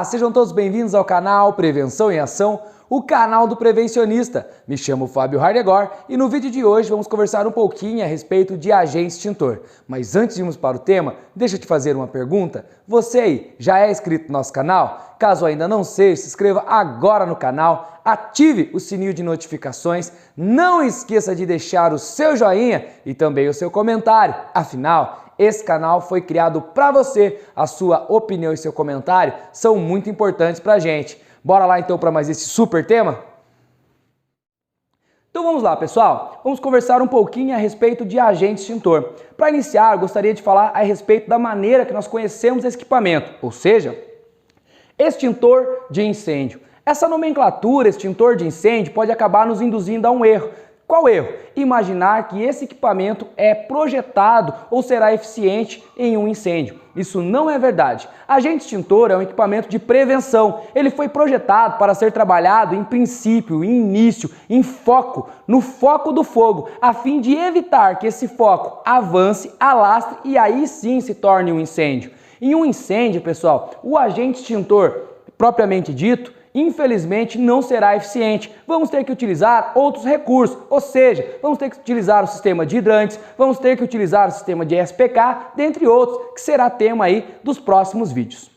Olá, sejam todos bem-vindos ao canal Prevenção em Ação, o canal do prevencionista. Me chamo Fábio Hardegor e no vídeo de hoje vamos conversar um pouquinho a respeito de agente extintor. Mas antes de irmos para o tema, deixa eu te fazer uma pergunta. Você aí já é inscrito no nosso canal? Caso ainda não seja, se inscreva agora no canal, ative o sininho de notificações, não esqueça de deixar o seu joinha e também o seu comentário. Afinal, esse canal foi criado para você, a sua opinião e seu comentário são muito importantes para a gente. Bora lá então para mais esse super tema? Então vamos lá, pessoal, vamos conversar um pouquinho a respeito de agente extintor. Para iniciar, gostaria de falar a respeito da maneira que nós conhecemos esse equipamento, ou seja, extintor de incêndio. Essa nomenclatura, extintor de incêndio, pode acabar nos induzindo a um erro. Qual erro? Imaginar que esse equipamento é projetado ou será eficiente em um incêndio. Isso não é verdade. Agente extintor é um equipamento de prevenção. Ele foi projetado para ser trabalhado em princípio, em início, em foco, no foco do fogo, a fim de evitar que esse foco avance, alastre e aí sim se torne um incêndio. Em um incêndio, pessoal, o agente extintor, propriamente dito, infelizmente não será eficiente. Vamos ter que utilizar outros recursos, ou seja, vamos ter que utilizar o sistema de hidrantes, vamos ter que utilizar o sistema de SPK, dentre outros, que será tema aí dos próximos vídeos.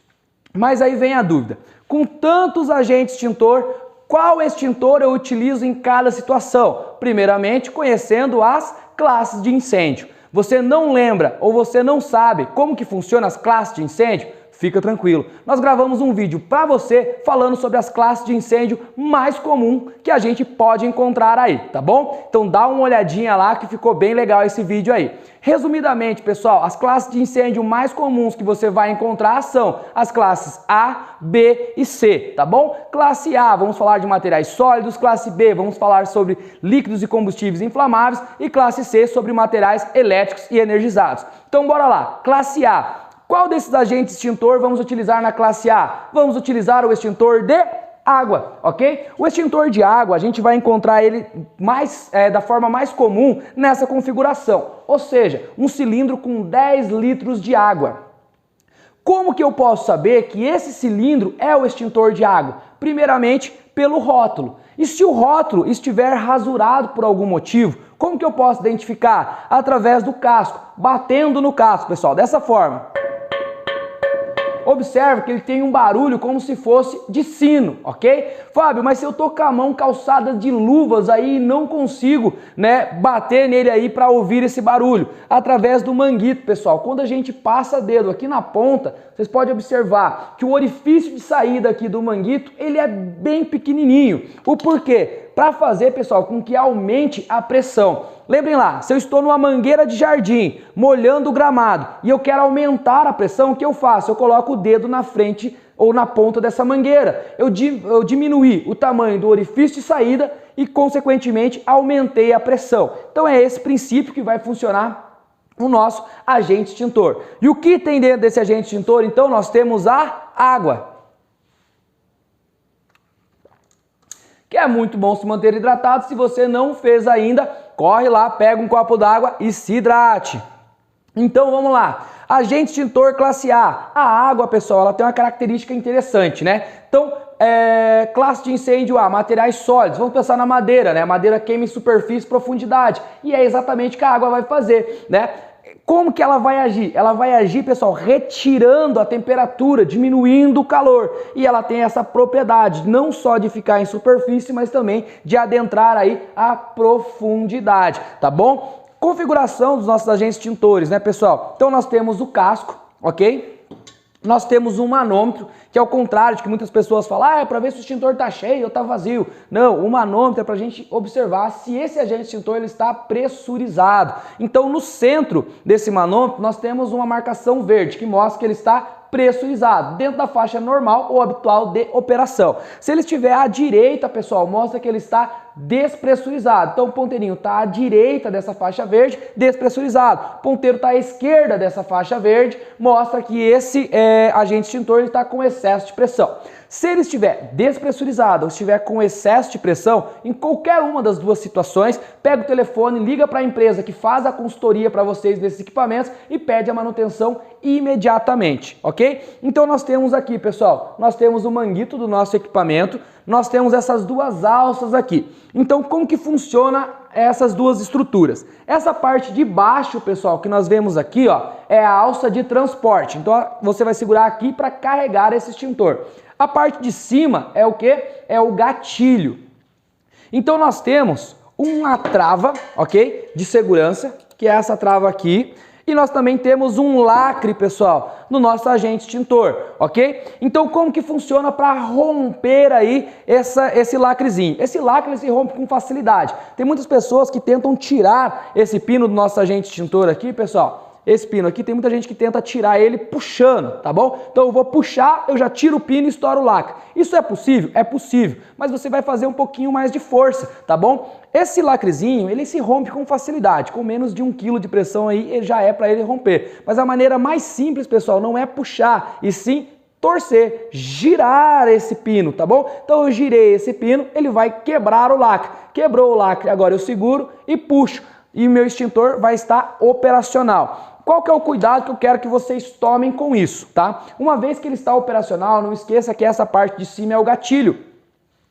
Mas aí vem a dúvida, com tantos agentes extintor, qual extintor eu utilizo em cada situação? Primeiramente, conhecendo as classes de incêndio. Você não lembra ou você não sabe como que funcionam as classes de incêndio? Fica tranquilo, nós gravamos um vídeo para você falando sobre as classes de incêndio mais comum que a gente pode encontrar aí, tá bom? Então dá uma olhadinha lá que ficou bem legal esse vídeo aí. Resumidamente, pessoal, as classes de incêndio mais comuns que você vai encontrar são as classes A, B e C, tá bom? Classe A, vamos falar de materiais sólidos, classe B, vamos falar sobre líquidos e combustíveis inflamáveis e classe C sobre materiais elétricos e energizados. Então bora lá, classe A. Qual desses agentes extintor vamos utilizar na classe A? Vamos utilizar o extintor de água, ok? O extintor de água, a gente vai encontrar ele da forma mais comum nessa configuração, ou seja, um cilindro com 10 litros de água. Como que eu posso saber que esse cilindro é o extintor de água? Primeiramente, pelo rótulo. E se o rótulo estiver rasurado por algum motivo, como que eu posso identificar? Através do casco, batendo no casco, pessoal, dessa forma. Observe que ele tem um barulho como se fosse de sino, ok? Fábio, mas se eu tô com a mão calçada de luvas aí e não consigo, bater nele aí para ouvir esse barulho? Através do manguito, pessoal. Quando a gente passa dedo aqui na ponta, vocês podem observar que o orifício de saída aqui do manguito, ele é bem pequenininho. O porquê? Para fazer, pessoal, com que aumente a pressão. Lembrem lá, se eu estou numa mangueira de jardim, molhando o gramado, e eu quero aumentar a pressão, o que eu faço? Eu coloco o dedo na frente ou na ponta dessa mangueira. Eu diminuí o tamanho do orifício de saída e, consequentemente, aumentei a pressão. Então é esse princípio que vai funcionar o nosso agente extintor. E o que tem dentro desse agente extintor? Então nós temos a água, que é muito bom se manter hidratado. Se você não fez ainda, corre lá, pega um copo d'água e se hidrate. Então vamos lá, agente extintor classe A. A água, pessoal, ela tem uma característica interessante, né? Então, classe de incêndio A, materiais sólidos. Vamos pensar na madeira, né? A madeira queima em superfície e profundidade. E é exatamente o que a água vai fazer, né? Como que ela vai agir? Ela vai agir, pessoal, retirando a temperatura, diminuindo o calor. E ela tem essa propriedade, não só de ficar em superfície, mas também de adentrar aí a profundidade, tá bom? Configuração dos nossos agentes extintores, né, pessoal? Então nós temos o casco, ok? Nós temos um manômetro, que é o contrário de que muitas pessoas falam, é para ver se o extintor está cheio ou está vazio. Não, o manômetro é para a gente observar se esse agente extintor ele está pressurizado. Então, no centro desse manômetro, nós temos uma marcação verde, que mostra que ele está pressurizado, dentro da faixa normal ou habitual de operação. Se ele estiver à direita, pessoal, mostra que ele está despressurizado. Então o ponteirinho está à direita dessa faixa verde, despressurizado. O ponteiro está à esquerda dessa faixa verde, mostra que esse agente extintor está com excesso de pressão. Se ele estiver despressurizado ou estiver com excesso de pressão, em qualquer uma das duas situações, pega o telefone, liga para a empresa que faz a consultoria para vocês desses equipamentos e pede a manutenção imediatamente, ok? Então nós temos aqui, pessoal, nós temos o manguito do nosso equipamento, nós temos essas duas alças aqui. Então como que funciona essas duas estruturas? Essa parte de baixo, pessoal, que nós vemos aqui, ó, é a alça de transporte. Então você vai segurar aqui para carregar esse extintor. A parte de cima é o que? É o gatilho. Então nós temos uma trava, ok? De segurança, que é essa trava aqui. E nós também temos um lacre, pessoal, no nosso agente extintor, ok? Então como que funciona para romper aí esse lacrezinho? Esse lacre ele se rompe com facilidade. Tem muitas pessoas que tentam tirar esse pino do nosso agente extintor aqui, pessoal. Esse pino aqui, tem muita gente que tenta tirar ele puxando, tá bom? Então eu vou puxar, eu já tiro o pino e estouro o lacre. Isso é possível? É possível, mas você vai fazer um pouquinho mais de força, tá bom? Esse lacrezinho, ele se rompe com facilidade, com menos de 1 kg de pressão aí, ele já é para ele romper. Mas a maneira mais simples, pessoal, não é puxar, e sim torcer, girar esse pino, tá bom? Então eu girei esse pino, ele vai quebrar o lacre. Quebrou o lacre, agora eu seguro e puxo, e o meu extintor vai estar operacional. Qual que é o cuidado que eu quero que vocês tomem com isso, tá? Uma vez que ele está operacional, não esqueça que essa parte de cima é o gatilho.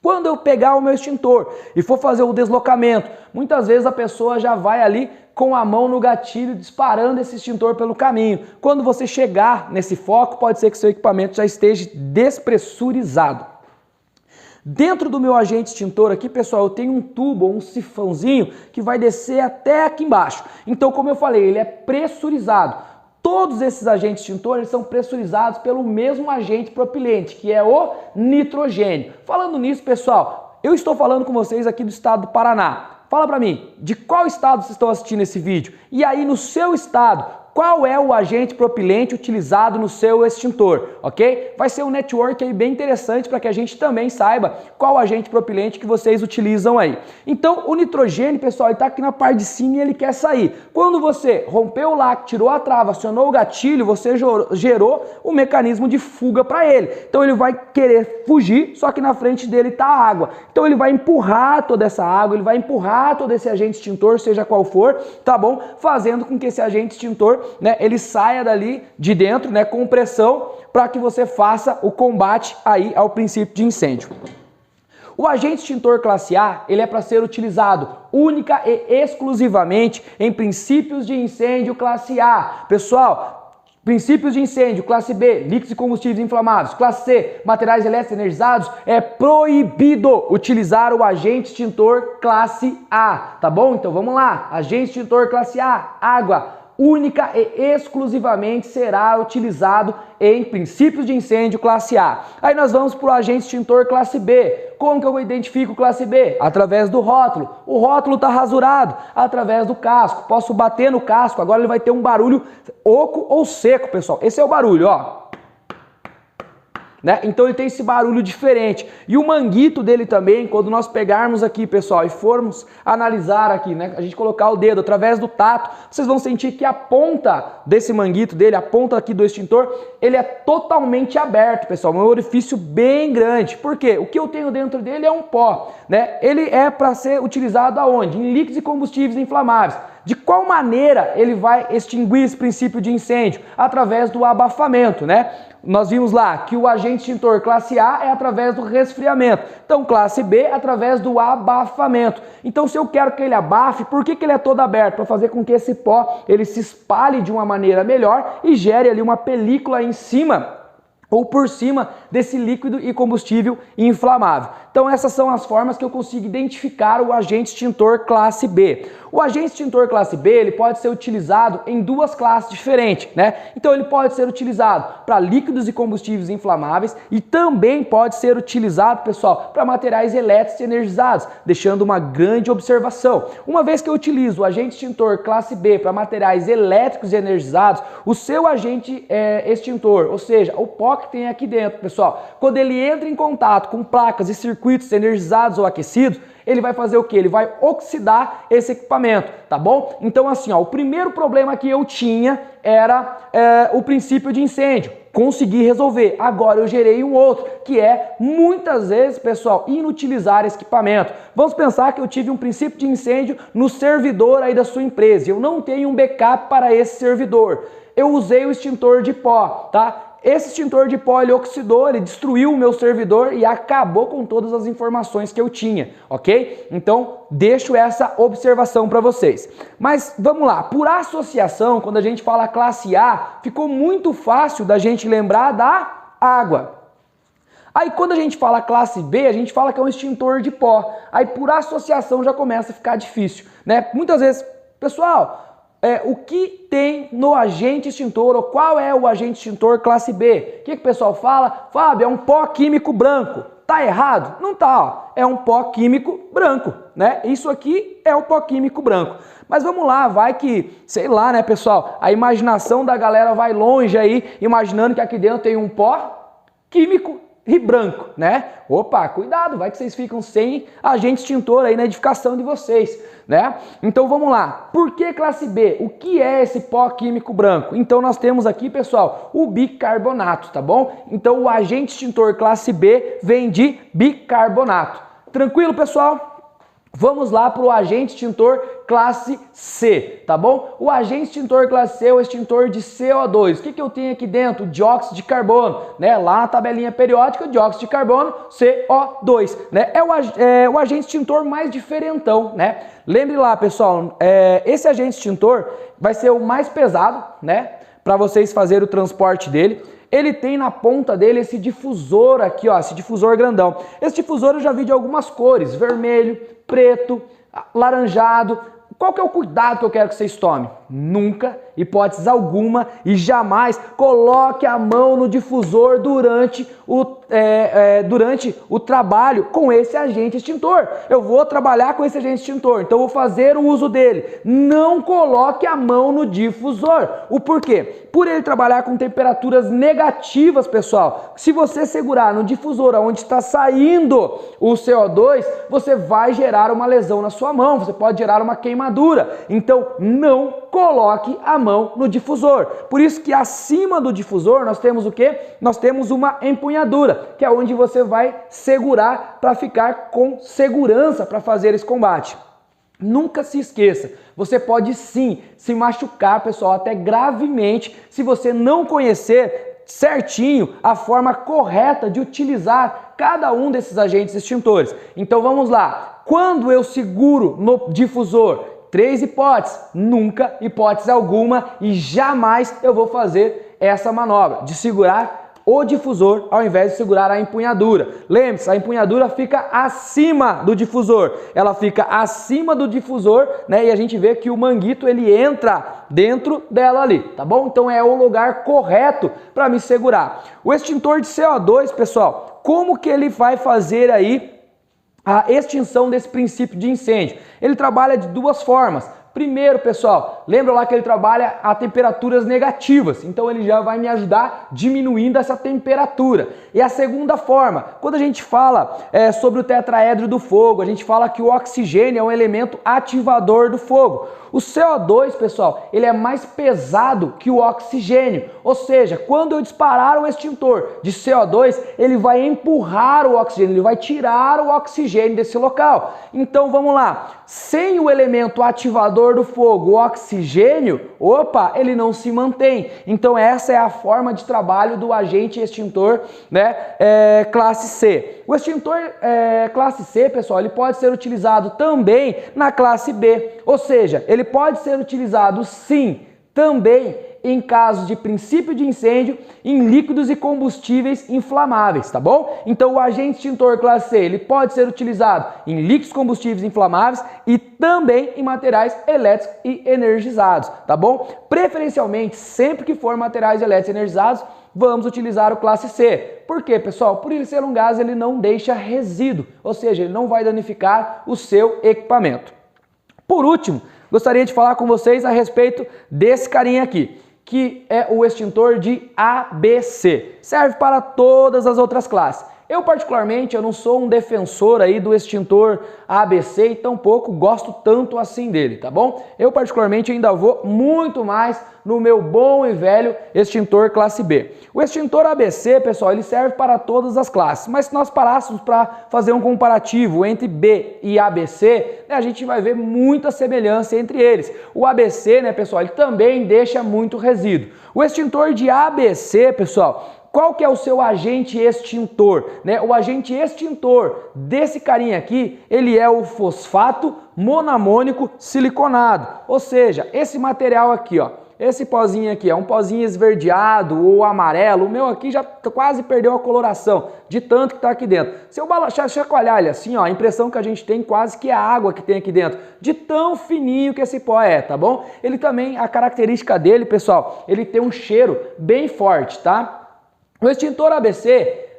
Quando eu pegar o meu extintor e for fazer o deslocamento, muitas vezes a pessoa já vai ali com a mão no gatilho disparando esse extintor pelo caminho. Quando você chegar nesse foco, pode ser que seu equipamento já esteja despressurizado. Dentro do meu agente extintor aqui, pessoal, eu tenho um tubo ou um sifãozinho que vai descer até aqui embaixo. Então, como eu falei, ele é pressurizado. Todos esses agentes extintores são pressurizados pelo mesmo agente propilente, que é o nitrogênio. Falando nisso, pessoal, eu estou falando com vocês aqui do estado do Paraná. Fala pra mim, de qual estado vocês estão assistindo esse vídeo? E aí, no seu estado, qual é o agente propilente utilizado no seu extintor, ok? Vai ser um network aí bem interessante para que a gente também saiba qual agente propilente que vocês utilizam aí. Então, o nitrogênio, pessoal, ele está aqui na parte de cima e ele quer sair. Quando você rompeu o lacre, tirou a trava, acionou o gatilho, você gerou um mecanismo de fuga para ele. Então, ele vai querer fugir, só que na frente dele está a água. Então, ele vai empurrar toda essa água, ele vai empurrar todo esse agente extintor, seja qual for, tá bom? Fazendo com que esse agente extintor, né, ele saia dali de dentro, né, com pressão, para que você faça o combate aí ao princípio de incêndio. O agente extintor classe A, ele é para ser utilizado única e exclusivamente em princípios de incêndio classe A. Pessoal, princípios de incêndio classe B, líquidos e combustíveis inflamáveis. Classe C, materiais elétricos energizados, é proibido utilizar o agente extintor classe A, tá bom? Então vamos lá, agente extintor classe A, água, única e exclusivamente será utilizado em princípios de incêndio classe A. Aí nós vamos para o agente extintor classe B. Como que eu identifico classe B? Através do rótulo. O rótulo está rasurado, através do casco. Posso bater no casco, agora ele vai ter um barulho oco ou seco, pessoal. Esse é o barulho, ó. Né? Então ele tem esse barulho diferente. E o manguito dele também, quando nós pegarmos aqui, pessoal, e formos analisar aqui, né? A gente colocar o dedo através do tato, vocês vão sentir que a ponta desse manguito dele, a ponta aqui do extintor, ele é totalmente aberto, pessoal. Um orifício bem grande. Por quê? O que eu tenho dentro dele é um pó, né? Ele é para ser utilizado aonde? Em líquidos e combustíveis inflamáveis. De qual maneira ele vai extinguir esse princípio de incêndio? Através do abafamento, né? Nós vimos lá que o agente extintor classe A é através do resfriamento. Então, classe B é através do abafamento. Então, se eu quero que ele abafe, por que ele é todo aberto? Para fazer com que esse pó ele se espalhe de uma maneira melhor e gere ali uma película em cima ou por cima desse líquido e combustível inflamável. Então essas são as formas que eu consigo identificar o agente extintor classe B. O agente extintor classe B, ele pode ser utilizado em duas classes diferentes, né? Então ele pode ser utilizado para líquidos e combustíveis inflamáveis e também pode ser utilizado, pessoal, para materiais elétricos e energizados, deixando uma grande observação. Uma vez que eu utilizo o agente extintor classe B para materiais elétricos e energizados, o seu agente extintor, ou seja, o pó que tem aqui dentro, pessoal, quando ele entra em contato com placas e circuitos energizados ou aquecidos, ele vai fazer o que? Ele vai oxidar esse equipamento, tá bom? Então assim, ó, o primeiro problema que eu tinha era o princípio de incêndio. consegui resolver. Agora eu gerei um outro, que é, muitas vezes, pessoal, inutilizar esse equipamento. Vamos pensar que eu tive um princípio de incêndio no servidor aí da sua empresa. Eu não tenho um backup para esse servidor. Eu usei o extintor de pó, tá? Esse extintor de pó, ele oxidou, ele destruiu o meu servidor e acabou com todas as informações que eu tinha, ok? Então, deixo essa observação para vocês. Mas, vamos lá, por associação, quando a gente fala classe A, ficou muito fácil da gente lembrar da água. Aí, quando a gente fala classe B, a gente fala que é um extintor de pó. Aí, por associação, já começa a ficar difícil, né? Muitas vezes, pessoal... o que tem no agente extintor, ou qual é o agente extintor classe B? O que o pessoal fala? Fábio, é um pó químico branco. Tá errado? Não tá, ó. É um pó químico branco, né? Isso aqui é o pó químico branco. Mas vamos lá, vai que, sei lá, né, pessoal? A imaginação da galera vai longe aí, imaginando que aqui dentro tem um pó químico e branco, né? Opa, cuidado, vai que vocês ficam sem agente extintor aí na edificação de vocês, né? Então vamos lá, por que classe B? O que é esse pó químico branco? Então nós temos aqui, pessoal, o bicarbonato, tá bom? Então o agente extintor classe B vem de bicarbonato. Tranquilo, pessoal? Vamos lá para o agente extintor classe C, tá bom? O agente extintor classe C é o extintor de CO2. O que eu tenho aqui dentro? Dióxido de carbono, né? Lá na tabelinha periódica, dióxido de carbono, CO2, né? É o agente extintor mais diferentão, né? Lembre lá, pessoal, esse agente extintor vai ser o mais pesado, né? Para vocês fazerem o transporte dele. Ele tem na ponta dele esse difusor aqui, ó, esse difusor grandão. Esse difusor eu já vi de algumas cores, vermelho, preto, laranjado. Qual que é o cuidado que eu quero que vocês tomem? Nunca, hipótese alguma e jamais coloque a mão no difusor durante o trabalho com esse agente extintor. Eu vou trabalhar com esse agente extintor, então eu vou fazer o uso dele. Não coloque a mão no difusor. O porquê? Por ele trabalhar com temperaturas negativas, pessoal. Se você segurar no difusor onde está saindo o CO2, você vai gerar uma lesão na sua mão, você pode gerar uma queimadura. Então, não coloque a mão no difusor. Por isso que acima do difusor nós temos o quê? Nós temos uma empunhadura, que é onde você vai segurar para ficar com segurança para fazer esse combate. Nunca se esqueça, você pode sim se machucar, pessoal, até gravemente, se você não conhecer certinho a forma correta de utilizar cada um desses agentes extintores. Então vamos lá, quando eu seguro no difusor, 3 hipóteses, nunca, hipótese alguma e jamais eu vou fazer essa manobra de segurar o difusor ao invés de segurar a empunhadura. Lembre-se, a empunhadura fica acima do difusor. Ela fica acima do difusor, né? E a gente vê que o manguito ele entra dentro dela ali, tá bom? Então é o lugar correto para me segurar. O extintor de CO2, pessoal, como que ele vai fazer aí a extinção desse princípio de incêndio? Ele trabalha de duas formas. Primeiro, pessoal, lembra lá que ele trabalha a temperaturas negativas, então ele já vai me ajudar diminuindo essa temperatura. E a segunda forma, quando a gente fala sobre o tetraedro do fogo, a gente fala que o oxigênio é um elemento ativador do fogo. O CO2, pessoal, ele é mais pesado que o oxigênio, ou seja, quando eu disparar o extintor de CO2, ele vai empurrar o oxigênio, ele vai tirar o oxigênio desse local. Então vamos lá, sem o elemento ativador do fogo, o oxigênio, opa, ele não se mantém. Então essa é a forma de trabalho do agente extintor, né, classe C. O extintor classe C, pessoal, ele pode ser utilizado também na classe B, ou seja, ele pode ser utilizado sim, também em casos de princípio de incêndio em líquidos e combustíveis inflamáveis, tá bom? Então o agente extintor classe C, ele pode ser utilizado em líquidos combustíveis inflamáveis e também em materiais elétricos e energizados, tá bom? Preferencialmente, sempre que for materiais elétricos e energizados, vamos utilizar o classe C. Por quê, pessoal? Por ele ser um gás, ele não deixa resíduo, ou seja, ele não vai danificar o seu equipamento. Por último, gostaria de falar com vocês a respeito desse carinha aqui, que é o extintor de ABC. Serve para todas as outras classes. Eu particularmente, eu não sou um defensor aí do extintor ABC e tampouco gosto tanto assim dele, tá bom? Eu particularmente ainda vou muito mais no meu bom e velho extintor classe B. O extintor ABC, pessoal, ele serve para todas as classes, mas se nós parássemos para fazer um comparativo entre B e ABC, né, a gente vai ver muita semelhança entre eles. O ABC, né, pessoal, ele também deixa muito resíduo. O extintor de ABC, pessoal, qual que é o seu agente extintor? Né? O agente extintor desse carinha aqui, ele é o fosfato monamônico siliconado, ou seja, esse material aqui, ó. Esse pozinho aqui é um pozinho esverdeado ou amarelo, o meu aqui já quase perdeu a coloração, de tanto que está aqui dentro. Se eu chacoalhar ele assim, ó, a impressão que a gente tem quase que é a água que tem aqui dentro, de tão fininho que esse pó é, tá bom? Ele também, a característica dele, pessoal, ele tem um cheiro bem forte, tá? O extintor ABC,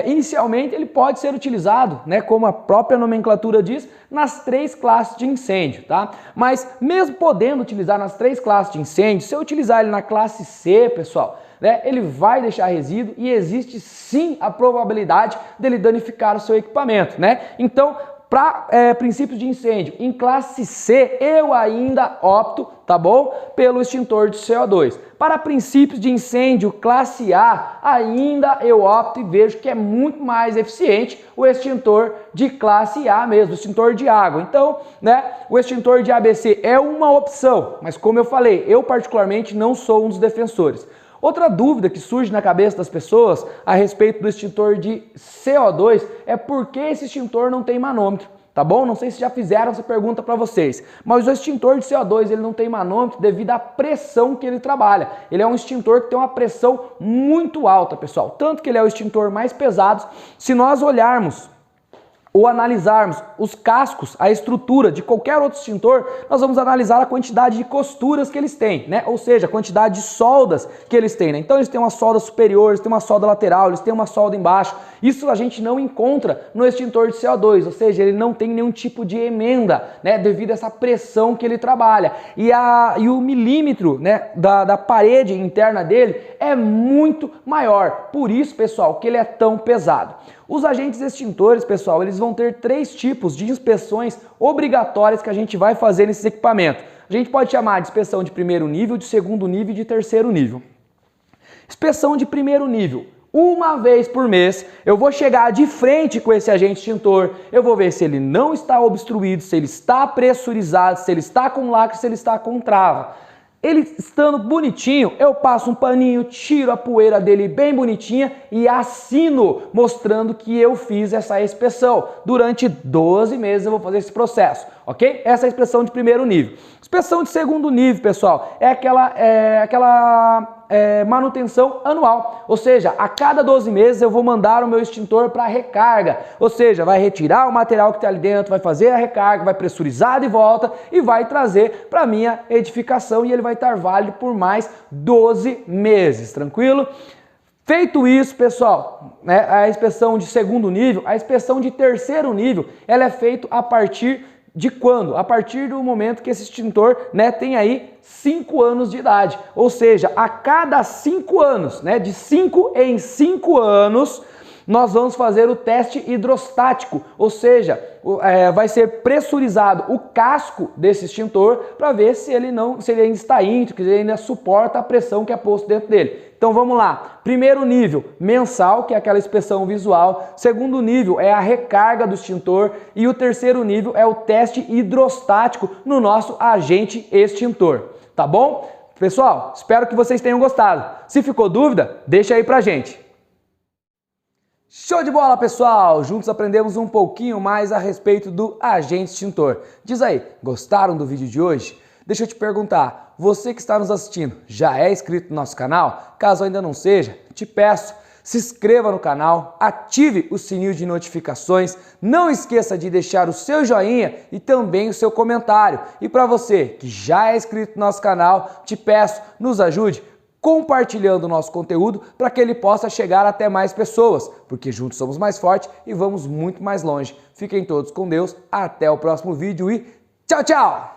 inicialmente ele pode ser utilizado, né, como a própria nomenclatura diz, nas 3 classes de incêndio, tá? Mas mesmo podendo utilizar nas 3 classes de incêndio, se eu utilizar ele na classe C, pessoal, né, ele vai deixar resíduo e existe sim a probabilidade dele danificar o seu equipamento, né? Então, para princípios de incêndio em classe C, eu ainda opto, tá bom, pelo extintor de CO2. Para princípios de incêndio classe A, ainda eu opto e vejo que é muito mais eficiente o extintor de classe A mesmo, o extintor de água. Então, né, o extintor de ABC é uma opção, mas como eu falei, eu particularmente não sou um dos defensores. Outra dúvida que surge na cabeça das pessoas a respeito do extintor de CO2 é por que esse extintor não tem manômetro, tá bom? Não sei se já fizeram essa pergunta para vocês, mas o extintor de CO2 ele não tem manômetro devido à pressão que ele trabalha. Ele é um extintor que tem uma pressão muito alta, pessoal, tanto que ele é o extintor mais pesado. Se nós olharmos ou analisarmos os cascos, a estrutura de qualquer outro extintor, nós vamos analisar a quantidade de costuras que eles têm, né? Ou seja, a quantidade de soldas que eles têm, né? Então eles têm uma solda superior, eles têm uma solda lateral, eles têm uma solda embaixo. Isso a gente não encontra no extintor de CO2, ou seja, ele não tem nenhum tipo de emenda, né? Devido a essa pressão que ele trabalha. E o milímetro, né, da parede interna dele é muito maior. Por isso, pessoal, que ele é tão pesado. Os agentes extintores, pessoal, eles vão ter 3 tipos de inspeções obrigatórias que a gente vai fazer nesse equipamento. A gente pode chamar de inspeção de primeiro nível, de segundo nível e de terceiro nível. Inspeção de primeiro nível. Uma vez por mês, eu vou chegar de frente com esse agente extintor, eu vou ver se ele não está obstruído, se ele está pressurizado, se ele está com lacre, se ele está com trava. Ele estando bonitinho, eu passo um paninho, tiro a poeira dele bem bonitinha e assino mostrando que eu fiz essa inspeção. Durante 12 meses eu vou fazer esse processo, ok? Essa é a inspeção de primeiro nível. Inspeção de segundo nível, pessoal, é aquela manutenção anual, ou seja, a cada 12 meses eu vou mandar o meu extintor para recarga, ou seja, vai retirar o material que está ali dentro, vai fazer a recarga, vai pressurizar de volta e vai trazer para minha edificação e ele vai estar válido por mais 12 meses, tranquilo? Feito isso, pessoal, né, a inspeção de segundo nível, a inspeção de terceiro nível, ela é feita a partir de quando? A partir do momento que esse extintor, né, tem aí 5 anos de idade. Ou seja, a cada 5 anos, né, de 5 em 5 anos, nós vamos fazer o teste hidrostático, ou seja, vai ser pressurizado o casco desse extintor para ver se ele ainda está íntegro, se ele ainda suporta a pressão que é posto dentro dele. Então vamos lá, primeiro nível, mensal, que é aquela inspeção visual, segundo nível é a recarga do extintor e o terceiro nível é o teste hidrostático no nosso agente extintor, tá bom? Pessoal, espero que vocês tenham gostado. Se ficou dúvida, deixa aí pra gente. Show de bola, pessoal! Juntos aprendemos um pouquinho mais a respeito do agente extintor. Diz aí, gostaram do vídeo de hoje? Deixa eu te perguntar, você que está nos assistindo, já é inscrito no nosso canal? Caso ainda não seja, te peço, se inscreva no canal, ative o sininho de notificações, não esqueça de deixar o seu joinha e também o seu comentário. E para você que já é inscrito no nosso canal, te peço, nos ajude compartilhando o nosso conteúdo para que ele possa chegar até mais pessoas, porque juntos somos mais fortes e vamos muito mais longe. Fiquem todos com Deus, até o próximo vídeo e tchau, tchau!